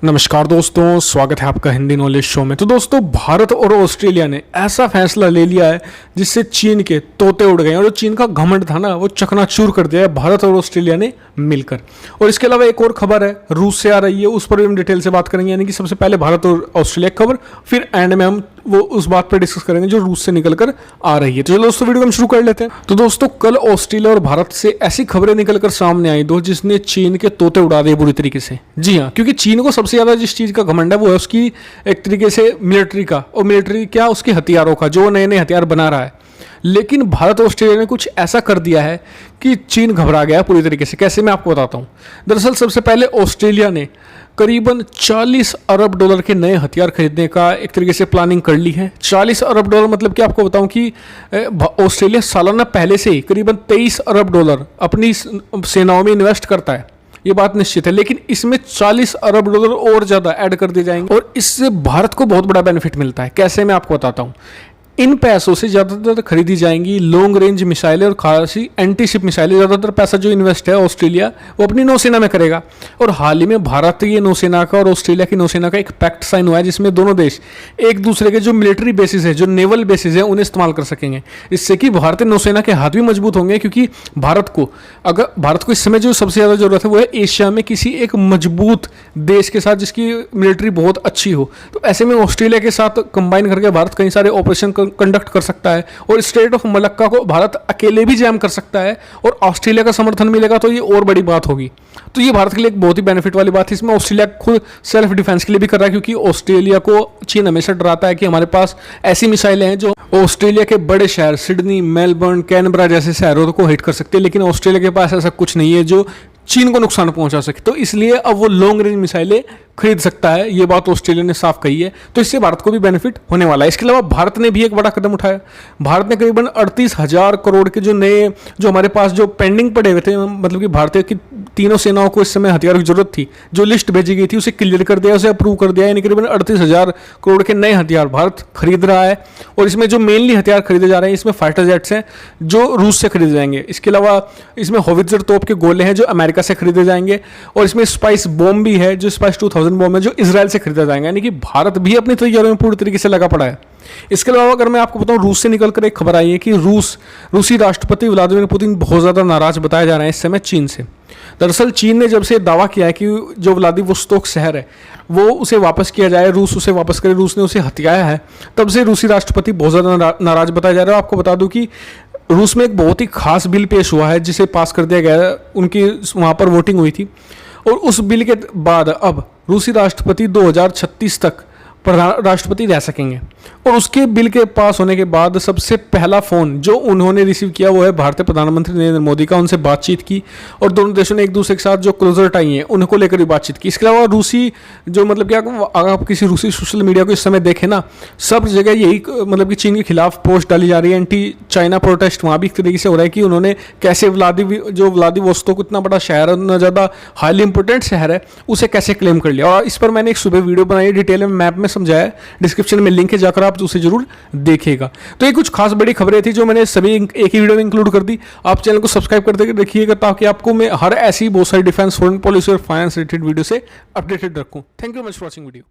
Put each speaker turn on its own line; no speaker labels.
नमस्कार दोस्तों, स्वागत है आपका हिंदी नॉलेज शो में। तो दोस्तों, भारत और ऑस्ट्रेलिया ने ऐसा फैसला ले लिया है जिससे चीन के तोते उड़ गए और जो चीन का घमंड था ना, वो चकनाचूर कर दिया है भारत और ऑस्ट्रेलिया ने मिलकर। और इसके अलावा एक और खबर है रूस से आ रही है, उस पर भी हम डिटेल से बात करेंगे। यानी कि सबसे पहले भारत और ऑस्ट्रेलिया की खबर, फिर एंड में हम वो उस बात पर डिस्कस करेंगे जो रूस से निकल कर आ रही है। तो चलो दोस्तों, वीडियो हम शुरू कर लेते हैं। तो दोस्तों, कल ऑस्ट्रेलिया और भारत से ऐसी खबरें निकल कर सामने आई दो जिसने चीन के तोते उड़ा दिए बुरी तरीके से। जी हाँ, क्योंकि चीन को सबसे ज्यादा जिस चीज का घमंड है वो है उसकी एक तरीके से मिलिट्री का, और मिलिट्री क्या, उसके हथियारों का, जो नए नए हथियार बना रहा है। लेकिन भारत और ऑस्ट्रेलिया ने कुछ ऐसा कर दिया है कि चीन घबरा गया पूरी तरीके से। कैसे, मैं आपको बताता हूँ। दरअसल सबसे पहले ऑस्ट्रेलिया ने करीबन 40 अरब डॉलर के नए हथियार खरीदने का एक तरीके से प्लानिंग कर ली है। 40 अरब डॉलर मतलब कि आपको बताऊं कि ऑस्ट्रेलिया सालाना पहले से ही करीबन 23 अरब डॉलर अपनी सेनाओं में इन्वेस्ट करता है, ये बात निश्चित है। लेकिन इसमें 40 अरब डॉलर और ज़्यादा ऐड कर दिए जाएंगे और इससे भारत को बहुत बड़ा बेनिफिट मिलता है। कैसे, मैं आपको बताता हूँ। इन पैसों से ज़्यादातर खरीदी जाएंगी लॉन्ग रेंज मिसाइलें और खासी एंटी शिप मिसाइलें। ज़्यादातर पैसा जो इन्वेस्ट है ऑस्ट्रेलिया वो अपनी नौसेना में करेगा। और हाल ही में भारत की नौसेना का और ऑस्ट्रेलिया की नौसेना का एक पैक्ट साइन हुआ है जिसमें दोनों देश एक दूसरे के जो मिलिट्री बेसिस है, जो नेवल बेसिस है, उन्हें इस्तेमाल कर सकेंगे। इससे कि भारतीय नौसेना के हाथ भी मजबूत होंगे, क्योंकि भारत को इस समय जो सबसे ज़्यादा जरूरत है वो है एशिया में किसी एक मजबूत देश के साथ जिसकी मिलिट्री बहुत अच्छी हो। तो ऐसे में ऑस्ट्रेलिया के साथ कंबाइन करके भारत कई सारे ऑपरेशन कंडक्ट कर सकता है और स्ट्रेट ऑफ मलक्का को भारत अकेले भी जैम कर सकता है। और ऑस्ट्रेलिया का समर्थन मिलेगा तो ये और बड़ी बात होगी। तो ये भारत के लिए एक बहुत ही बेनिफिट वाली बात है। इसमें ऑस्ट्रेलिया खुद सेल्फ डिफेंस के लिए भी कर रहा है, क्योंकि ऑस्ट्रेलिया को चीन हमेशा डराता है कि हमारे पास ऐसी मिसाइलें हैं जो ऑस्ट्रेलिया के बड़े शहर सिडनी, मेलबर्न, कैनबरा जैसे शहरों को हिट कर सकते हैं। लेकिन ऑस्ट्रेलिया के पास ऐसा कुछ नहीं है जो चीन को नुकसान पहुंचा सके। तो इसलिए अब वो लॉन्ग रेंज मिसाइलें खरीद सकता है, ये बात ऑस्ट्रेलिया ने साफ कही है। तो इससे भारत को भी बेनिफिट होने वाला है। इसके अलावा भारत ने भी एक बड़ा कदम उठाया। भारत ने करीबन 38,000 करोड़ के जो हमारे पास जो पेंडिंग पड़े हुए थे, मतलब कि भारतीय की तीनों सेनाओं को इस समय हथियारों की जरूरत थी, जो लिस्ट भेजी गई थी उसे क्लियर कर दिया, उसे अप्रूव कर दिया। यानी करीबन 38,000 करोड़ के नए हथियार भारत खरीद रहा है। और इसमें जो मेनली हथियार खरीदे जा रहे हैं, इसमें फाइटर जेट्स हैं जो रूस से खरीदे जाएंगे। इसके अलावा इसमें होवित्जर तोप के गोले हैं जो अमेरिका से खरीदे जाएंगे। और इसमें स्पाइस बॉम्ब भी है, जो स्पाइस 2000 बॉम्ब है जो इजराइल से खरीदा जाएगा। यानी कि भारत भी अपनी तैयारियों में पूरी तरीके से लगा पड़ा है। इसके अलावा अगर मैं आपको बताऊं, रूस से निकलकर एक खबर आई है कि रूसी राष्ट्रपति व्लादिमीर पुतिन बहुत ज़्यादा नाराज बताए जा रहे हैं इस समय चीन से। दरअसल चीन ने जब से दावा किया है कि जो व्लादिवोस्तोक शहर है वो उसे वापस किया जाए, रूस उसे वापस करे, रूस ने उसे हथियाया है, तब से रूसी राष्ट्रपति बहुत ज़्यादा नाराज बताया जा रहा है। आपको बता दूं कि रूस में एक बहुत ही खास बिल पेश हुआ है जिसे पास कर दिया गया है, उनकी वहाँ पर वोटिंग हुई थी। और उस बिल के बाद अब रूसी राष्ट्रपति 2036 तक राष्ट्रपति रह सकेंगे। और उसके बिल के पास होने के बाद सबसे पहला फ़ोन जो उन्होंने रिसीव किया वो है भारतीय प्रधानमंत्री नरेंद्र मोदी का। उनसे बातचीत की और दोनों देशों ने एक दूसरे के साथ जो क्लोजर टाई हैं उनको लेकर भी बातचीत की। इसके अलावा रूसी जो मतलब कि अगर आप किसी रूसी सोशल मीडिया को इस समय देखें ना, सब जगह यही मतलब कि चीन के खिलाफ पोस्ट डाली जा रही है। एंटी चाइना प्रोटेस्ट वहाँ भी एक तरीके से हो रहा है कि उन्होंने कैसे व्लादिवोस्तोक इतना बड़ा शहर है, इतना ज़्यादा हाईली इंपोर्टेंट शहर है, उसे कैसे क्लेम कर लिया। और इस पर मैंने एक सुबह वीडियो बनाई, डिटेल में मैप में समझाया है, डिस्क्रिप्शन में लिंक है, जाकर आप उसे जरूर देखिएगा। तो ये कुछ खास बड़ी खबरें थी जो मैंने सभी एक ही वीडियो में इंक्लूड कर दी। आप चैनल को सब्सक्राइब करते रखिएगा ताकि आपको मैं हर ऐसी बहुत सारी डिफेंस, फॉरेन पॉलिसी और फाइनेंस रिलेटेड वीडियो से अपडेटेड रखूं। Thank you much for watching video.